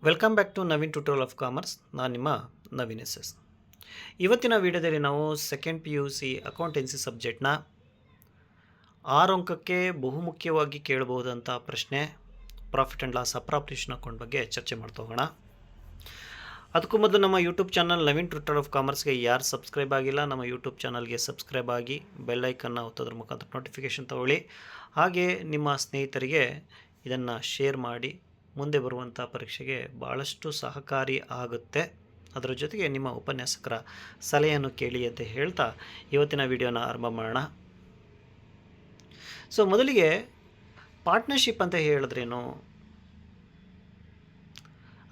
Welcome back to Naveen tutorial of commerce. ನಾನು ನಿಮ್ಮ Naveen S S. ಇವತ್ತಿನ ವಿಡಿಯೋದಲ್ಲಿ ನಾವು ಸೆಕೆಂಡ್ PUC ಅಕೌಂಟೆನ್ಸಿ ಸಬ್ಜೆಕ್ಟ್ನ 6 ಅಂಕಕ್ಕೆ ಬಹುಮುಖ್ಯವಾಗಿ ಕೇಳಬಹುದಂಥ ಪ್ರಶ್ನೆ profit and loss appropriation account ಬಗ್ಗೆ ಚರ್ಚೆ ಮಾಡ್ತಾ ಹೋಗೋಣ. ಅದಕ್ಕೂ ಮೊದಲು ನಮ್ಮ YouTube channel Naveen tutorial of ಕಾಮರ್ಸ್ಗೆ ಯಾರು ಸಬ್ಸ್ಕ್ರೈಬ್ ಆಗಿಲ್ಲ, ನಮ್ಮ ಯೂಟ್ಯೂಬ್ ಚಾನಲ್ಗೆ ಸಬ್ಸ್ಕ್ರೈಬ್ ಆಗಿ ಬೆಲ್ ಐಕನ್ನ ಒತ್ತೋದ್ರ ಮುಖಾಂತರ ನೋಟಿಫಿಕೇಷನ್ ತಗೊಳ್ಳಿ. ಹಾಗೆ ನಿಮ್ಮ ಸ್ನೇಹಿತರಿಗೆ ಇದನ್ನು ಶೇರ್ ಮಾಡಿ. ಮುಂದೆ ಬರುವಂಥ ಪರೀಕ್ಷೆಗೆ ಭಾಳಷ್ಟು ಸಹಕಾರಿ ಆಗುತ್ತೆ. ಅದರ ಜೊತೆಗೆ ನಿಮ್ಮ ಉಪನ್ಯಾಸಕರ ಸಲಹೆಯನ್ನು ಕೇಳಿ ಅಂತ ಹೇಳ್ತಾ ಇವತ್ತಿನ ವಿಡಿಯೋನ ಆರಂಭ ಮಾಡೋಣ. ಸೊ ಮೊದಲಿಗೆ ಪಾರ್ಟ್ನರ್ಶಿಪ್ ಅಂತ ಹೇಳಿದ್ರೇನು,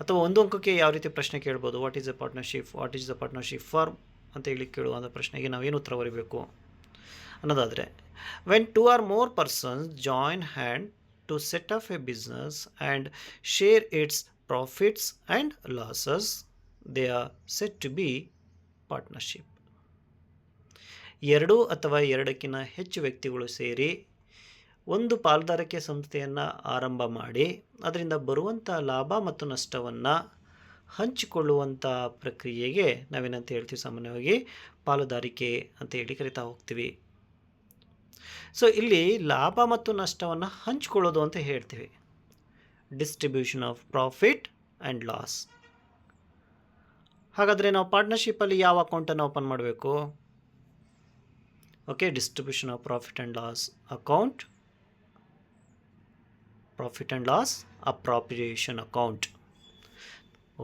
ಅಥವಾ ಒಂದು ಅಂಕಕ್ಕೆ ಯಾವ ರೀತಿ ಪ್ರಶ್ನೆ ಕೇಳ್ಬೋದು, what is A partnership, what is the partnership firm ಅಂತ ಹೇಳಿ ಕೇಳುವಂಥ ಪ್ರಶ್ನೆಗೆ ನಾವೇನು ಉತ್ತರ ಬರೀಬೇಕು ಅನ್ನೋದಾದರೆ, when 2 or more persons join hand to set up a business and share its profits and losses, they are said to be partnership. 2 ಅಥವಾ 2ಕ್ಕಿಂತ ಹೆಚ್ಚು ವ್ಯಕ್ತಿಗಳು ಸೇರಿ ಒಂದು ಪಾಲುದಾರಿಕೆ ಸಂಸ್ಥೆಯನ್ನು ಆರಂಭ ಮಾಡಿ ಅದರಿಂದ ಬರುವಂಥ ಲಾಭ ಮತ್ತು ನಷ್ಟವನ್ನು ಹಂಚಿಕೊಳ್ಳುವಂಥ ಪ್ರಕ್ರಿಯೆಗೆ ನಾವೇನಂತ ಹೇಳ್ತೀವಿ, ಸಾಮಾನ್ಯವಾಗಿ ಪಾಲುದಾರಿಕೆ ಅಂತ ಹೇಳಿ ಕರಿತಾ ಹೋಗ್ತೀವಿ. ಸೊ ಇಲ್ಲಿ ಲಾಭ ಮತ್ತು ನಷ್ಟವನ್ನು ಹಂಚಿಕೊಳ್ಳೋದು ಅಂತ ಹೇಳ್ತೀವಿ, distribution of profit and loss. ಹಾಗಾದರೆ ನಾವು ಪಾರ್ಟ್ನರ್ಶಿಪ್ಪಲ್ಲಿ ಯಾವ ಅಕೌಂಟನ್ನು ಓಪನ್ ಮಾಡಬೇಕು? Okay, distribution of profit and loss account, profit and loss appropriation account.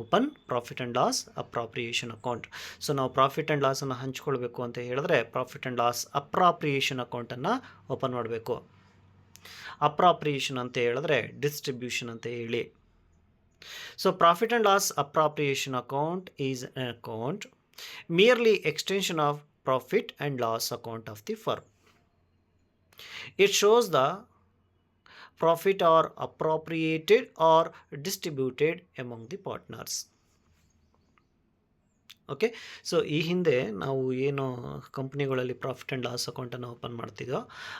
Open profit and loss appropriation account. So ನಾವು ಪ್ರಾಫಿಟ್ ಆ್ಯಂಡ್ ಲಾಸನ್ನು ಹಂಚ್ಕೊಳ್ಬೇಕು ಅಂತ ಹೇಳಿದ್ರೆ ಪ್ರಾಫಿಟ್ ಆ್ಯಂಡ್ ಲಾಸ್ ಅಪ್ರಾಪ್ರಿಯೇಷನ್ ಅಕೌಂಟನ್ನು open ಮಾಡಬೇಕು. ಅಪ್ರಾಪ್ರಿಯೇಷನ್ ಅಂತ ಹೇಳಿದ್ರೆ ಡಿಸ್ಟ್ರಿಬ್ಯೂಷನ್ ಅಂತ ಹೇಳಿ. So profit and loss appropriation account is an account merely extension of profit and loss account of the firm. It shows the profit are appropriated or distributed among the partners. Okay, so ಈ ಹಿಂದೆ ನಾವು ಏನು ಕಂಪ್ನಿಗಳಲ್ಲಿ profit and loss ಅಕೌಂಟನ್ನು open ಮಾಡ್ತಿದ್ದೋ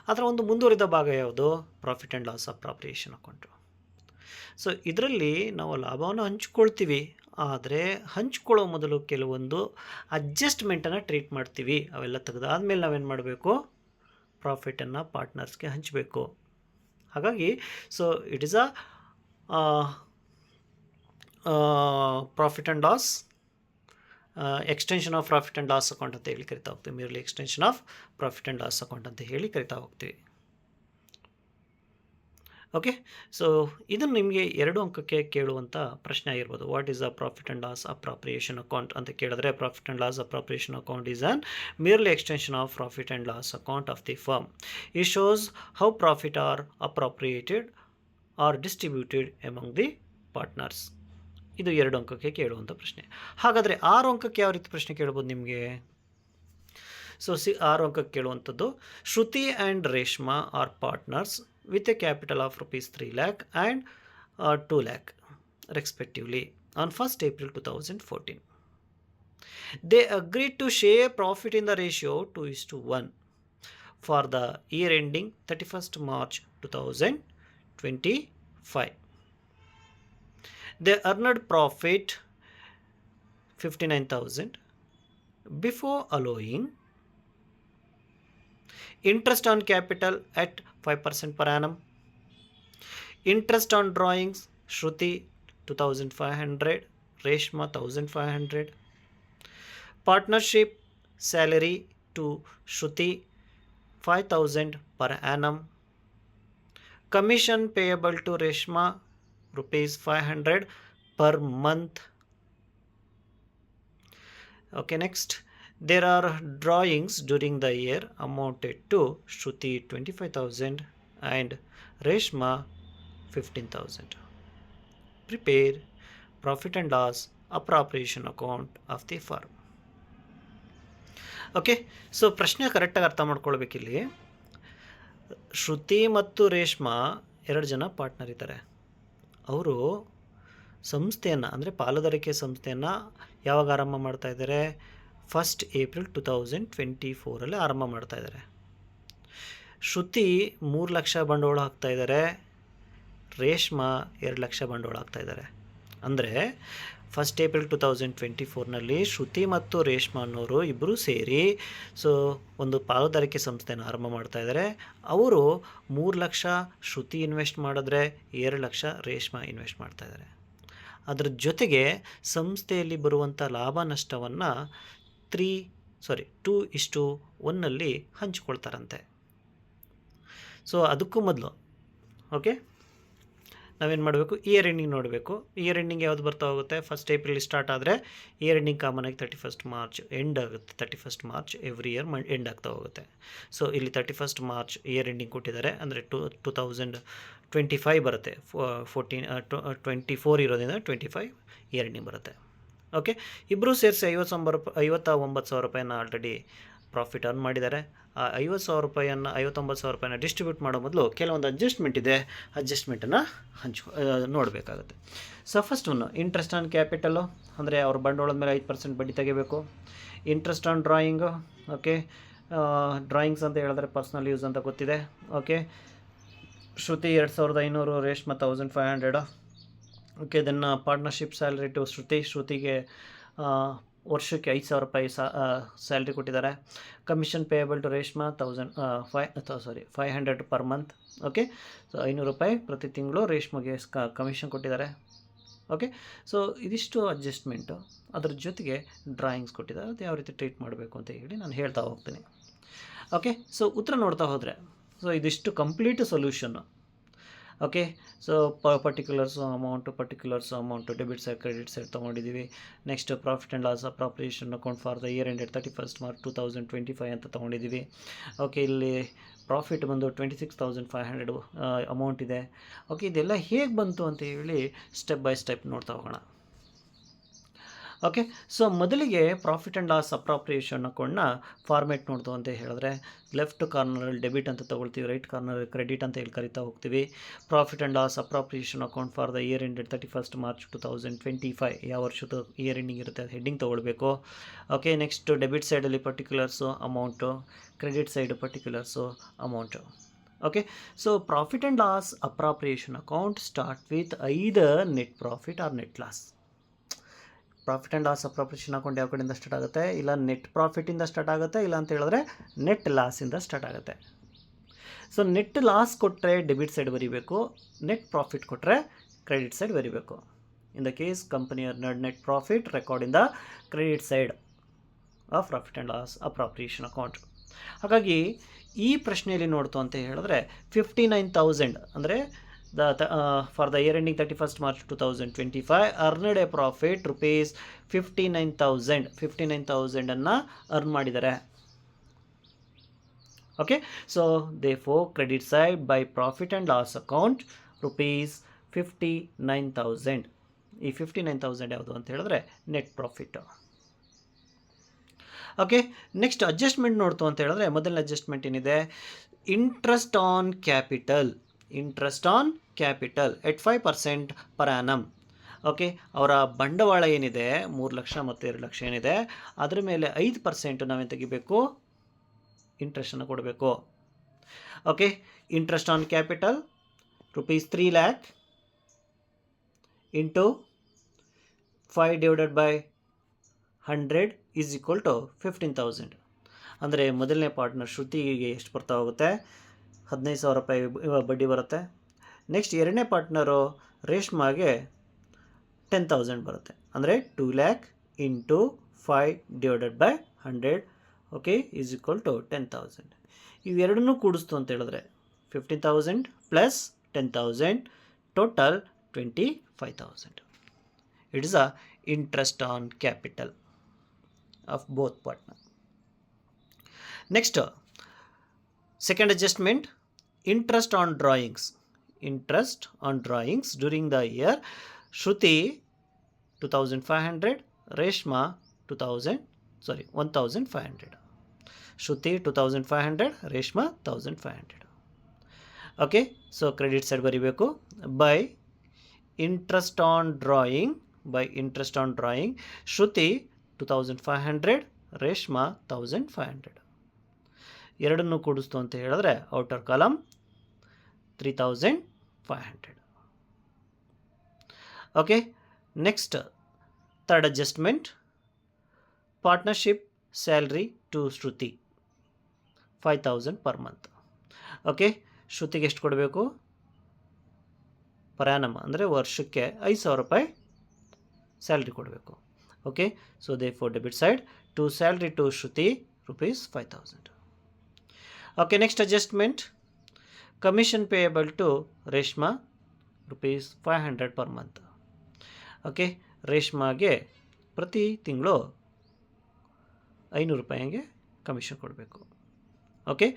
ಅದರ ಒಂದು ಮುಂದುವರಿದ ಭಾಗ ಯಾವುದು? Profit and loss appropriation account. So ಇದರಲ್ಲಿ ನಾವು ಲಾಭವನ್ನು ಹಂಚ್ಕೊಳ್ತೀವಿ, ಆದರೆ ಹಂಚ್ಕೊಳ್ಳೋ ಮೊದಲು ಕೆಲವೊಂದು ಅಡ್ಜಸ್ಟ್ಮೆಂಟನ್ನು ಟ್ರೀಟ್ ಮಾಡ್ತೀವಿ. ಅವೆಲ್ಲ ತೆಗೆದಾದ್ಮೇಲೆ ನಾವೇನು ಮಾಡಬೇಕು? ಪ್ರಾಫಿಟನ್ನು ಪಾರ್ಟ್ನರ್ಸ್ಗೆ ಹಂಚಬೇಕು. ಹಾಗಾಗಿ so it is a profit and loss extension of profit and loss account ಅಂತ ಹೇಳಿ ಕರಿತಾ ಹೋಗ್ತೀವಿ. Merely extension of profit and loss account ಅಂತ ಹೇಳಿ ಕರಿತಾ ಹೋಗ್ತೀವಿ. ಓಕೆ, ಸೊ ಇದನ್ನು ನಿಮಗೆ 2 ಅಂಕಕ್ಕೆ ಕೇಳುವಂಥ ಪ್ರಶ್ನೆ ಆಗಿರ್ಬೋದು. What is a profit and loss appropriation account ಅಂತ ಕೇಳಿದ್ರೆ, profit and loss appropriation account is an merely extension of profit and loss account of the firm. It shows how profit are appropriated or distributed among the partners. ಇದು 2 ಅಂಕಕ್ಕೆ ಕೇಳುವಂಥ ಪ್ರಶ್ನೆ. ಹಾಗಾದರೆ 6 ಅಂಕಕ್ಕೆ ಯಾವ ರೀತಿ ಪ್ರಶ್ನೆ ಕೇಳ್ಬೋದು ನಿಮಗೆ? ಸೊ 6 ಅಂಕಕ್ಕೆ ಕೇಳುವಂಥದ್ದು, Shruti and Reshma are partners with a capital of rupees 3 lakh and 2 lakh respectively on 1st April 2014. They agreed to share profit in the ratio 2:1 for the year ending 31st March 2025. They earned profit 59,000 before allowing interest on capital at 5% per annum, interest on drawings Shruti 2,500, Reshma 1,500, partnership salary to Shruti 5,000 per annum, commission payable to Reshma rupees 500 per month. Okay, next, there are drawings during the year amounted to Shruti 25,000 and Reshma 15,000. Prepare profit and loss appropriation account of the firm. Okay, so ಪ್ರಶ್ನೆ ಕರೆಕ್ಟಾಗಿ ಅರ್ಥ ಮಾಡ್ಕೊಳ್ಬೇಕಿಲ್ಲಿ. ಶ್ರುತಿ ಮತ್ತು ರೇಷ್ಮಾ 2 ಜನ partner ಇದ್ದಾರೆ. ಅವರು ಸಂಸ್ಥೆಯನ್ನು ಅಂದರೆ ಪಾಲುದಾರಿಕೆ ಸಂಸ್ಥೆಯನ್ನು ಯಾವಾಗ ಆರಂಭ ಮಾಡ್ತಾ ಇದ್ದಾರೆ? 1st April 2024 ಆರಂಭ ಮಾಡ್ತಾ ಇದ್ದಾರೆ. ಶ್ರುತಿ 3 ಲಕ್ಷ ಬಂಡವಾಳ ಹಾಕ್ತಾ ಇದ್ದಾರೆ, ರೇಷ್ಮಾ 2 ಲಕ್ಷ ಬಂಡವಾಳ ಹಾಕ್ತಾ ಇದ್ದಾರೆ. ಅಂದರೆ ಫಸ್ಟ್ ಏಪ್ರಿಲ್ 2024ನಲ್ಲಿ ಶ್ರುತಿ ಮತ್ತು ರೇಷ್ಮಾ ಅನ್ನೋರು ಇಬ್ಬರು ಸೇರಿ ಸೊ ಒಂದು ಪಾಲುದಾರಿಕೆ ಸಂಸ್ಥೆನ ಆರಂಭ ಮಾಡ್ತಾ ಇದ್ದಾರೆ. ಅವರು 3 ಲಕ್ಷ ಶ್ರುತಿ ಇನ್ವೆಸ್ಟ್ ಮಾಡಿದ್ರೆ 2 ಲಕ್ಷ ರೇಷ್ಮಾ ಇನ್ವೆಸ್ಟ್ ಮಾಡ್ತಾ ಇದ್ದಾರೆ. ಅದರ ಜೊತೆಗೆ ಸಂಸ್ಥೆಯಲ್ಲಿ ಬರುವಂಥ ಲಾಭ ನಷ್ಟವನ್ನು 2:1ನಲ್ಲಿ ಹಂಚಿಕೊಳ್ತಾರಂತೆ. ಸೊ ಅದಕ್ಕೂ ಮೊದಲು ಓಕೆ ನಾವೇನು ಮಾಡಬೇಕು, ಇಯರ್ ಎಂಡಿಂಗ್ ನೋಡಬೇಕು. ಇಯರ್ ಎಂಡಿಂಗ್ ಯಾವುದು ಬರ್ತಾ ಹೋಗುತ್ತೆ, ಫಸ್ಟ್ ಏಪ್ರಿಲ್ ಸ್ಟಾರ್ಟ್ ಆದರೆ ಇಯರ್ ಎಂಡಿಂಗ್ ಕಾಮನ್ ಆಗಿ 31st ಮಾರ್ಚ್ ಎಂಡ್ ಆಗುತ್ತೆ. 31st March every year end ಆಗ್ತಾ ಹೋಗುತ್ತೆ. ಸೊ ಇಲ್ಲಿ 31st ಮಾರ್ಚ್ ಇಯರ್ ಎಂಡಿಂಗ್ ಕೊಟ್ಟಿದ್ದಾರೆ, ಅಂದರೆ 2025 ಬರುತ್ತೆ. 24 ಇರೋದ್ರಿಂದ 25 ಇಯರ್ ಎಂಡಿಂಗ್ ಬರುತ್ತೆ. ಓಕೆ, ಇಬ್ಬರು ಸೇರಿಸಿ 59,000 ರೂಪಾಯಿನ ಆಲ್ರೆಡಿ ಪ್ರಾಫಿಟ್ ಅರ್ನ್ ಮಾಡಿದ್ದಾರೆ. ಆ 59,000 ರೂಪಾಯಿನ ಡಿಸ್ಟ್ರಿಬ್ಯೂಟ್ ಮಾಡೋ ಮೊದಲು ಕೆಲವೊಂದು ಅಡ್ಜಸ್ಟ್ಮೆಂಟ್ ಇದೆ, ಅಡ್ಜಸ್ಟ್ಮೆಂಟನ್ನು ನೋಡಬೇಕಾಗುತ್ತೆ. So first one interest on capital, ಅಂದರೆ ಅವ್ರ ಬಂಡವಾಳದ ಮೇಲೆ 5% ಬಡ್ಡಿ ತೆಗಿಬೇಕು. Interest on drawing, okay, drawings ಅಂತ ಹೇಳಿದ್ರೆ ಪರ್ಸ್ನಲ್ ಯೂಸ್ ಅಂತ ಗೊತ್ತಿದೆ. Okay, Shruti 2,500, Reshma 1,500. Okay, then partnership salary to ಶ್ರುತಿಗೆ ವರ್ಷಕ್ಕೆ 5,000 ರೂಪಾಯಿ ಸ್ಯಾಲ್ರಿ ಕೊಟ್ಟಿದ್ದಾರೆ. Commission payable to Reshma 500 per month. Okay, so 500 ರೂಪಾಯಿ ಪ್ರತಿ ತಿಂಗಳು ರೇಷ್ಮೆಗೆ ಕಮಿಷನ್ ಕೊಟ್ಟಿದ್ದಾರೆ. ಓಕೆ, ಸೊ ಇದಿಷ್ಟು ಅಡ್ಜಸ್ಟ್ಮೆಂಟು. ಅದ್ರ ಜೊತೆಗೆ ಡ್ರಾಯಿಂಗ್ಸ್ ಕೊಟ್ಟಿದ್ದಾರೆ, ಅದು ಯಾವ ರೀತಿ ಟ್ರೀಟ್ ಮಾಡಬೇಕು ಅಂತ ಹೇಳಿ ನಾನು ಹೇಳ್ತಾ ಹೋಗ್ತೀನಿ. ಓಕೆ, ಸೊ ಉತ್ತರ ನೋಡ್ತಾ ಹೋದರೆ ಸೊ ಇದಿಷ್ಟು ಕಂಪ್ಲೀಟ್ ಸೊಲ್ಯೂಷನ್ನು. Okay, so particulars amount debit side credit side ತೊಗೊಂಡಿದ್ದೀವಿ. Next profit and loss appropriation account for the year ended 31st March 2025 ಅಂತ ತೊಗೊಂಡಿದ್ದೀವಿ. ಓಕೆ, ಇಲ್ಲಿ ಪ್ರಾಫಿಟ್ ಬಂದು 26,500 ಅಮೌಂಟ್ ಇದೆ. ಓಕೆ, ಇದೆಲ್ಲ ಹೇಗೆ ಬಂತು ಅಂತ ಹೇಳಿ ಸ್ಟೆಪ್ ಬೈ ಸ್ಟೆಪ್ ನೋಡ್ತಾ ಹೋಗೋಣ. ಓಕೆ, ಸೊ ಮೊದಲಿಗೆ ಪ್ರಾಫಿಟ್ ಆ್ಯಂಡ್ ಲಾಸ್ ಅಪ್ರಾಪ್ರಿಯೇಷನ್ ಅಕೌಂಟ್ನ ಫಾರ್ಮೇಟ್ ನೋಡ್ತು ಅಂತ ಹೇಳಿದ್ರೆ ಲೆಫ್ಟ್ ಕಾರ್ನರಲ್ಲಿ ಡೆಬಿಟ್ ಅಂತ ತೊಗೊಳ್ತೀವಿ, ರೈಟ್ ಕಾರ್ನರಲ್ಲಿ ಕ್ರೆಡಿಟ್ ಅಂತ ಹೇಳಿ ಕರಿತಾ ಹೋಗ್ತೀವಿ. Profit and loss appropriation account for the year ended 31st March 2025, ಯಾವ ವರ್ಷದ ಇಯರ್ ಎಂಡಿಂಗ್ ಇರುತ್ತೆ ಅದು ಹೆಡ್ಡಿಂಗ್ ತೊಗೊಳ್ಬೇಕು. ಓಕೆ, ನೆಕ್ಸ್ಟ್ ಡೆಬಿಟ್ ಸೈಡಲ್ಲಿ particulars amount, credit side particulars amount. Okay, so profit and loss appropriation account start with either net profit or net loss. Profit and loss appropriation account ಯಾವ ಕಡೆಯಿಂದ start ಆಗುತ್ತೆ, ಇಲ್ಲ net ಪ್ರಾಫಿಟಿಂದ start ಆಗುತ್ತೆ, ಇಲ್ಲ ಅಂತ ಹೇಳಿದ್ರೆ net ಲಾಸಿಂದ ಸ್ಟಾರ್ಟ್ ಆಗುತ್ತೆ. ಸೊ ನೆಟ್ ಲಾಸ್ ಕೊಟ್ಟರೆ ಡೆಬಿಟ್ ಸೈಡ್ ಬರೀಬೇಕು, ನೆಟ್ ಪ್ರಾಫಿಟ್ ಕೊಟ್ಟರೆ ಕ್ರೆಡಿಟ್ ಸೈಡ್ ಬರೀಬೇಕು. In the case company earned net profit record in the credit side of profit and loss appropriation account. ಹಾಗಾಗಿ ಈ ಪ್ರಶ್ನೆಯಲ್ಲಿ ನೋಡ್ತು ಅಂತ ಹೇಳಿದ್ರೆ 59,000 ಅಂದರೆ for the year ending 31st March 2025 earned a profit rupees 59,000 earn ಮಾಡಿದ್ದಾರೆ. Okay, so they for credit side by profit and loss account rupees 59,000. ಈ 59,000 ಯಾವುದು ಅಂತ ಹೇಳಿದ್ರೆ net profit. Okay, next adjustment ನೋಡ್ತು ಅಂತ ಹೇಳಿದ್ರೆ ಮೊದಲನೇ ಅಡ್ಜಸ್ಟ್ಮೆಂಟ್ ಏನಿದೆ, interest on capital at 5% per annum. Okay, ಅವರ ಬಂಡವಾಳ ಏನಿದೆ 3 ಲಕ್ಷ ಮತ್ತು 2 ಲಕ್ಷ ಏನಿದೆ ಅದರ ಮೇಲೆ 5% ನಾವೇನು ತೆಗಿಬೇಕು, ಇಂಟ್ರೆಸ್ಟನ್ನು ಕೊಡಬೇಕು. Okay, interest on capital rupees 3 lakh into 5/100 is equal to 15,000. ಅಂದರೆ ಮೊದಲನೇ ಪಾರ್ಟ್ನರ್ ಶ್ರುತಿಗೆ ಎಷ್ಟು ಬರ್ತಾ ಹೋಗುತ್ತೆ, 15,000 ರೂಪಾಯಿ ಬಡ್ಡಿ ಬರುತ್ತೆ. ನೆಕ್ಸ್ಟ್ ಎರಡನೇ ಪಾರ್ಟ್ನರು ರೇಷ್ಮಾಗೆ 10,000 ಬರುತ್ತೆ, ಅಂದರೆ 2 lakh into 5/100 okay is equal to 10,000. ಇವೆರಡನ್ನೂ ಕೂಡಿಸ್ತು ಅಂತ ಹೇಳಿದ್ರೆ 15,000 plus 10,000 total 25,000. It is a interest on capital of both partner. Next second adjustment, interest on drawings during the year. Shruti 2,500, Reshma 1,500. Shruti 2,500, Reshma 1,500. Okay, so credit side ಬರಿಬೇಕು. by interest on drawing Shruti 2,500, Reshma 1,500. ಎರಡನ್ನೂ ಕೂಡಿಸ್ತು ಅಂತ ಹೇಳಿದ್ರೆ outer column 3,500. Okay, next third adjustment, partnership salary to Shruti 5,000 per month. Okay, ಶ್ರುತಿಗೆ ಎಷ್ಟು ಕೊಡಬೇಕು? Per annum ಅಂದರೆ ವರ್ಷಕ್ಕೆ 5,000 ರೂಪಾಯಿ ಸ್ಯಾಲ್ರಿ ಕೊಡಬೇಕು. Okay, so they for debit side to salary to Shruti ₹5,000. Okay, next adjustment, commission payable to Reshma ₹500 per month. Okay, ರೇಷ್ಮಾಗೆ ಪ್ರತಿ ತಿಂಗಳು 500 ರೂಪಾಯಿಗೆ ಕಮಿಷನ್ ಕೊಡಬೇಕು. ಓಕೆ,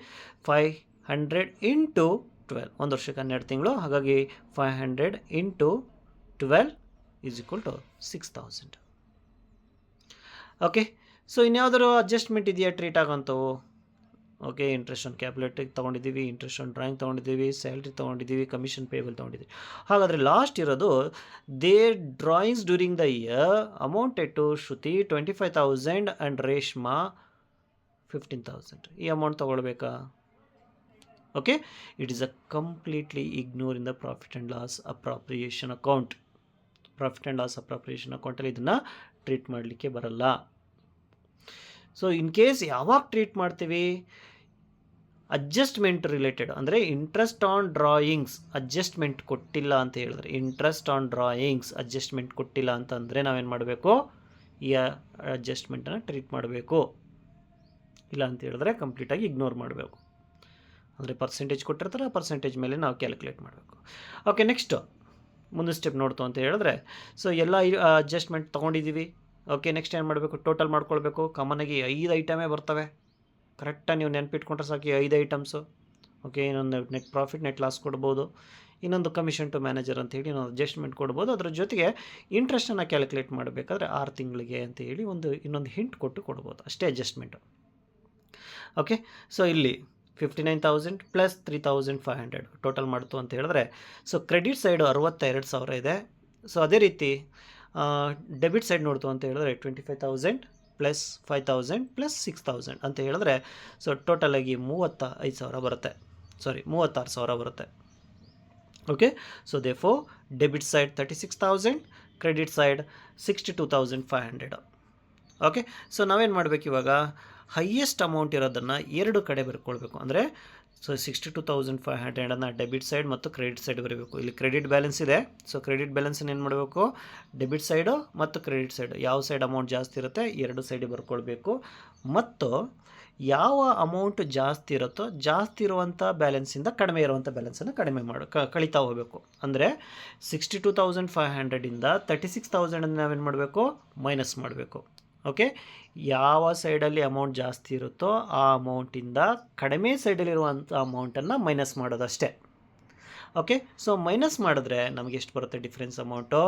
500 ಇಂಟು 12, ಒಂದು ವರ್ಷಕ್ಕೆ 12 ತಿಂಗಳು, ಹಾಗಾಗಿ 500 into 12 is equal to 6,000. Okay, so ಇನ್ಯಾವುದಾದ್ರು ಅಡ್ಜಸ್ಟ್ಮೆಂಟ್ ಇದೆಯಾ ಟ್ರೀಟ್ ಆಗೋಂಥವು? ಓಕೆ, ಇಂಟ್ರೆಸ್ಟ್ ಆನ್ ಕ್ಯಾಲ್ಕುಲೇಟರ್ ತೊಗೊಂಡಿದ್ದೀವಿ, ಇಂಟ್ರೆಸ್ಟ್ ಆನ್ ಡ್ರಾಯಿಂಗ್ ತೊಗೊಂಡಿದ್ದೀವಿ, ಸ್ಯಾಲ್ರಿ ತೊಗೊಂಡಿದ್ದೀವಿ, ಕಮಿಷನ್ ಪೇಬಲ್ ತೊಗೊಂಡಿದ್ದೀವಿ. ಹಾಗಾದರೆ ಲಾಸ್ಟ್ ಇರೋದು there drawings during the year amounted to Shruti 25,000 and Reshma 15,000. ಈ ಅಮೌಂಟ್ ತೊಗೊಳ್ಬೇಕಾ? Okay, it is a completely ignore in the profit and loss appropriation account. Profit and loss appropriation ಅಕೌಂಟಲ್ಲಿ ಇದನ್ನು treat ಮಾಡಲಿಕ್ಕೆ ಬರಲ್ಲ. ಸೊ ಇನ್ ಕೇಸ್ ಯಾವಾಗ treat ಮಾಡ್ತೀವಿ? Adjustment related, ಅಂದರೆ interest on drawings adjustment ಕೊಟ್ಟಿಲ್ಲ ಅಂತ ಹೇಳಿದ್ರೆ, ಇಂಟ್ರೆಸ್ಟ್ ಆನ್ ಡ್ರಾಯಿಂಗ್ಸ್ ಅಡ್ಜಸ್ಟ್ಮೆಂಟ್ ಕೊಟ್ಟಿಲ್ಲ ಅಂತಂದರೆ ನಾವೇನು ಮಾಡಬೇಕು? ಈ ಅಡ್ಜಸ್ಟ್ಮೆಂಟನ್ನು ಟ್ರೀಟ್ ಮಾಡಬೇಕು. ಇಲ್ಲ ಅಂತ ಹೇಳಿದ್ರೆ ಕಂಪ್ಲೀಟಾಗಿ ಇಗ್ನೋರ್ ಮಾಡಬೇಕು. ಅಂದರೆ ಪರ್ಸೆಂಟೇಜ್ ಕೊಟ್ಟಿರ್ತಾರೆ, ಆ ಪರ್ಸೆಂಟೇಜ್ ಮೇಲೆ ನಾವು ಕ್ಯಾಲ್ಕುಲೇಟ್ ಮಾಡಬೇಕು. ಓಕೆ, ನೆಕ್ಸ್ಟು ಮುಂದೆ ಸ್ಟೆಪ್ ನೋಡ್ತು ಅಂತ ಹೇಳಿದ್ರೆ, ಸೊ ಎಲ್ಲ ಅಡ್ಜಸ್ಟ್ಮೆಂಟ್ ತೊಗೊಂಡಿದ್ದೀವಿ. ಓಕೆ, ನೆಕ್ಸ್ಟ್ ಏನು ಮಾಡಬೇಕು? ಟೋಟಲ್ ಮಾಡ್ಕೊಳ್ಬೇಕು. ಕಾಮನಾಗಿ 5 ಐಟಮೇ ಬರ್ತವೆ. ಕರೆಕ್ಟಾಗಿ ನೀವು ನೆನಪಿಟ್ಕೊಂಡ್ರೆ ಸಾಕು, 5 ಐಟಮ್ಸು. ಓಕೆ, ಇನ್ನೊಂದು ನೆಟ್ ಪ್ರಾಫಿಟ್, ನೆಟ್ ಲಾಸ್ ಕೊಡ್ಬೋದು, ಇನ್ನೊಂದು ಕಮಿಷನ್ ಟು ಮ್ಯಾನೇಜರ್ ಅಂತ ಹೇಳಿ ಇನ್ನೊಂದು ಅಡ್ಜಸ್ಟ್ಮೆಂಟ್ ಕೊಡ್ಬೋದು. ಅದರ ಜೊತೆಗೆ ಇಂಟ್ರೆಸ್ಟನ್ನು ಕ್ಯಾಲ್ಕುಲೇಟ್ ಮಾಡಬೇಕಾದ್ರೆ 6 ತಿಂಗಳಿಗೆ ಅಂತ ಹೇಳಿ ಇನ್ನೊಂದು ಹಿಂಟ್ ಕೊಡ್ಬೋದು. ಅಷ್ಟೇ ಅಡ್ಜಸ್ಟ್ಮೆಂಟು. ಓಕೆ, ಸೊ ಇಲ್ಲಿ 59,000 ಪ್ಲಸ್ 3,500 ಟೋಟಲ್ ಮಾಡ್ತು ಅಂತ ಹೇಳಿದ್ರೆ, ಸೊ ಕ್ರೆಡಿಟ್ ಸೈಡು 62,000 ಇದೆ. ಸೊ ಅದೇ ರೀತಿ ಡೆಬಿಟ್ ಸೈಡ್ ನೋಡ್ತು ಅಂತ ಹೇಳಿದ್ರೆ 25,000 ಪ್ಲಸ್ 5,000 ಪ್ಲಸ್ 6,000 ಅಂತ ಹೇಳಿದ್ರೆ, ಸೊ ಟೋಟಲಾಗಿ 35,000 ಬರುತ್ತೆ. 36,000 ಬರುತ್ತೆ. Okay, so therefore debit side 36,000, credit side 62,500. Okay, so ನಾವೇನು ಮಾಡಬೇಕು ಇವಾಗ? ಹೈಯೆಸ್ಟ್ ಅಮೌಂಟ್ ಇರೋದನ್ನು 2 ಕಡೆ ಬರ್ಕೊಳ್ಬೇಕು. ಅಂದರೆ ಸೊ 62,500 ಡೆಬಿಟ್ ಸೈಡ್ ಮತ್ತು ಕ್ರೆಡಿಟ್ ಸೈಡ್ ಬರಬೇಕು. ಇಲ್ಲಿ ಕ್ರೆಡಿಟ್ ಬ್ಯಾಲೆನ್ಸ್ ಇದೆ. ಸೊ ಕ್ರೆಡಿಟ್ ಬ್ಯಾಲೆನ್ಸನ್ನು ಏನು ಮಾಡಬೇಕು? ಡೆಬಿಟ್ ಸೈಡು ಮತ್ತು ಕ್ರೆಡಿಟ್ ಸೈಡು, ಯಾವ ಸೈಡ್ ಅಮೌಂಟ್ ಜಾಸ್ತಿ ಇರುತ್ತೆ 2 ಸೈಡಿಗೆ ಬರ್ಕೊಳ್ಬೇಕು. ಮತ್ತು ಯಾವ ಅಮೌಂಟ್ ಜಾಸ್ತಿ ಇರುತ್ತೋ ಜಾಸ್ತಿ ಇರುವಂಥ ಬ್ಯಾಲೆನ್ಸಿಂದ ಕಡಿಮೆ ಇರುವಂಥ ಬ್ಯಾಲೆನ್ಸನ್ನು ಕಳೀತಾ ಹೋಗಬೇಕು. ಅಂದರೆ 62,500ಇಂದ 36,000 ನಾವೇನು ಮಾಡಬೇಕು? ಮೈನಸ್ ಮಾಡಬೇಕು. ಓಕೆ, ಯಾವ ಸೈಡಲ್ಲಿ ಅಮೌಂಟ್ ಜಾಸ್ತಿ ಇರುತ್ತೋ ಆ ಅಮೌಂಟಿಂದ ಕಡಿಮೆ ಸೈಡಲ್ಲಿರುವಂಥ ಅಮೌಂಟನ್ನು ಮೈನಸ್ ಮಾಡೋದಷ್ಟೇ. ಓಕೆ, ಸೊ ಮೈನಸ್ ಮಾಡಿದ್ರೆ ನಮಗೆ ಎಷ್ಟು ಬರುತ್ತೆ difference amount?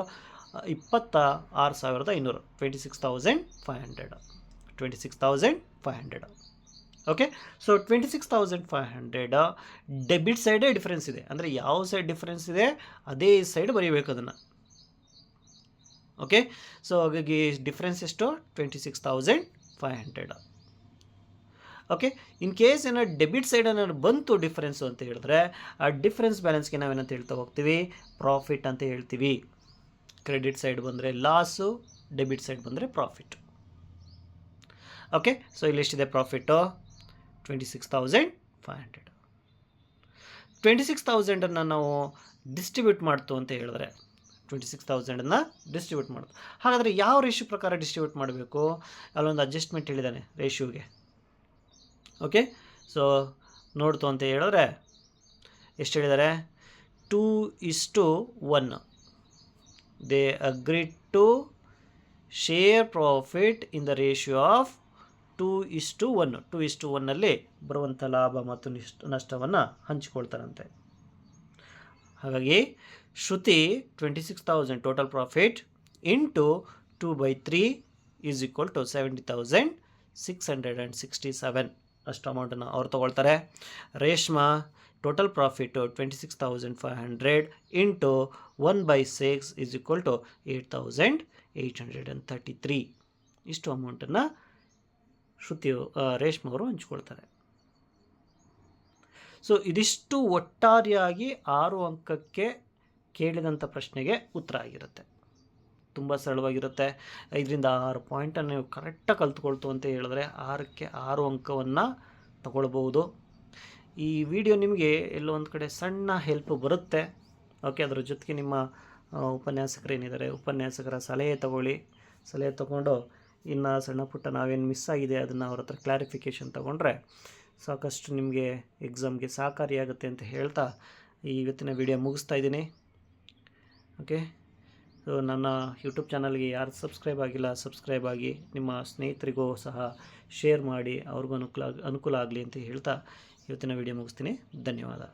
26,500, 26,500. Okay, so 26,500 debit ಸೈಡೇ ಡಿಫ್ರೆನ್ಸ್ ಇದೆ. ಅಂದರೆ ಯಾವ ಸೈಡ್ ಡಿಫ್ರೆನ್ಸ್ ಇದೆ ಅದೇ ಸೈಡ್ ಬರೀಬೇಕು ಅದನ್ನು. ಓಕೆ, ಸೊ ಹಾಗಾಗಿ ಡಿಫ್ರೆನ್ಸ್ ಎಷ್ಟು? 26,500. ಓಕೆ, ಇನ್ ಕೇಸ್ ಏನೋ ಡೆಬಿಟ್ ಸೈಡ್ ಏನಾದ್ರು ಬಂತು ಡಿಫ್ರೆನ್ಸು ಅಂತ ಹೇಳಿದ್ರೆ, ಆ ಡಿಫ್ರೆನ್ಸ್ ಬ್ಯಾಲೆನ್ಸ್ಗೆ ನಾವೇನಂತ ಹೇಳ್ತಾ ಹೋಗ್ತೀವಿ? ಪ್ರಾಫಿಟ್ ಅಂತ ಹೇಳ್ತೀವಿ. ಕ್ರೆಡಿಟ್ ಸೈಡ್ ಬಂದರೆ ಲಾಸು, ಡೆಬಿಟ್ ಸೈಡ್ ಬಂದರೆ ಪ್ರಾಫಿಟ್. ಓಕೆ, ಸೊ ಇಲ್ಲಿ ಎಷ್ಟಿದೆ ಪ್ರಾಫಿಟ್ಟು? 26,500. 26,000 ನಾವು ಡಿಸ್ಟ್ರಿಬ್ಯೂಟ್ ಮಾಡ್ತು ಅಂತ ಹೇಳಿದ್ರೆ, 26,000 ಡಿಸ್ಟ್ರಿಬ್ಯೂಟ್ ಮಾಡೋದು. ಹಾಗಾದರೆ ಯಾವ ರೇಷ್ಯೋ ಪ್ರಕಾರ ಡಿಸ್ಟ್ರಿಬ್ಯೂಟ್ ಮಾಡಬೇಕು? ಅಲ್ಲೊಂದು ಅಡ್ಜಸ್ಟ್ಮೆಂಟ್ ಹೇಳಿದ್ದಾನೆ ರೇಷ್ಯೋಗೆ. ಓಕೆ, ಸೊ ನೋಡ್ತು ಅಂತ ಹೇಳಿದ್ರೆ ಎಷ್ಟು ಹೇಳಿದ್ದಾರೆ? 2:1. They agreed to share profit in the ratio of 2:1. 2:1 ಬರುವಂಥ ಲಾಭ ಮತ್ತು ನಷ್ಟವನ್ನು ಹಂಚಿಕೊಳ್ತಾರಂತೆ. ಹಾಗಾಗಿ Shruti 26,000 total profit into 2/3 is equal to 70,667 ಅಷ್ಟು ಅಮೌಂಟನ್ನು ಅವ್ರು ತೊಗೊಳ್ತಾರೆ. Reshma total profit 26,500 into 1/6 is equal to 8,833. ಇಷ್ಟು ಅಮೌಂಟನ್ನು ರೇಷ್ಮಾ ಅವರು ಹಂಚ್ಕೊಳ್ತಾರೆ. ಸೊ ಇದಿಷ್ಟು ಒಟ್ಟಾರೆಯಾಗಿ 6 ಅಂಕಕ್ಕೆ ಕೇಳಿದಂಥ ಪ್ರಶ್ನೆಗೆ ಉತ್ತರ ಆಗಿರುತ್ತೆ. ತುಂಬ ಸರಳವಾಗಿರುತ್ತೆ. 5ರಿಂದ 6 ಪಾಯಿಂಟನ್ನು ನೀವು ಕರೆಕ್ಟಾಗಿ ಕಲ್ತ್ಕೊಳ್ತು ಅಂತ ಹೇಳಿದ್ರೆ 6ಕ್ಕೆ 6 ಅಂಕವನ್ನು ತಗೊಳ್ಬೋದು. ಈ ವಿಡಿಯೋ ನಿಮಗೆ ಎಲ್ಲೋ ಒಂದು ಕಡೆ ಸಣ್ಣ ಹೆಲ್ಪ್ ಬರುತ್ತೆ. ಓಕೆ, ಅದರ ಜೊತೆಗೆ ನಿಮ್ಮ ಉಪನ್ಯಾಸಕರೇನಿದ್ದಾರೆ ಉಪನ್ಯಾಸಕರ ಸಲಹೆ ತಗೊಳ್ಳಿ. ಸಲಹೆ ತೊಗೊಂಡು ಇನ್ನು ಸಣ್ಣ ಪುಟ್ಟ ನಾವೇನು ಮಿಸ್ ಆಗಿದೆ ಅದನ್ನು ಅವ್ರ ಹತ್ರ ಕ್ಲಾರಿಫಿಕೇಷನ್ ತೊಗೊಂಡ್ರೆ ಸಾಕಷ್ಟು ನಿಮಗೆ ಎಕ್ಸಾಮ್ಗೆ ಸಹಕಾರಿಯಾಗುತ್ತೆ ಅಂತ ಹೇಳ್ತಾ ಇವತ್ತಿನ ವಿಡಿಯೋ ಮುಗಿಸ್ತಾ ಇದ್ದೀನಿ. ಓಕೆ, ಸೊ ನನ್ನ ಯೂಟ್ಯೂಬ್ ಚಾನಲ್ಗೆ ಯಾರು ಸಬ್ಸ್ಕ್ರೈಬ್ ಆಗಿಲ್ಲ ಸಬ್ಸ್ಕ್ರೈಬ್ ಆಗಿ, ನಿಮ್ಮ ಸ್ನೇಹಿತರಿಗೂ ಸಹ ಶೇರ್ ಮಾಡಿ, ಅವ್ರಿಗೂ ಅನುಕೂಲ ಆಗಲಿ ಅಂತ ಹೇಳ್ತಾ ಇವತ್ತಿನ ವಿಡಿಯೋ ಮುಗಿಸ್ತೀನಿ. ಧನ್ಯವಾದ.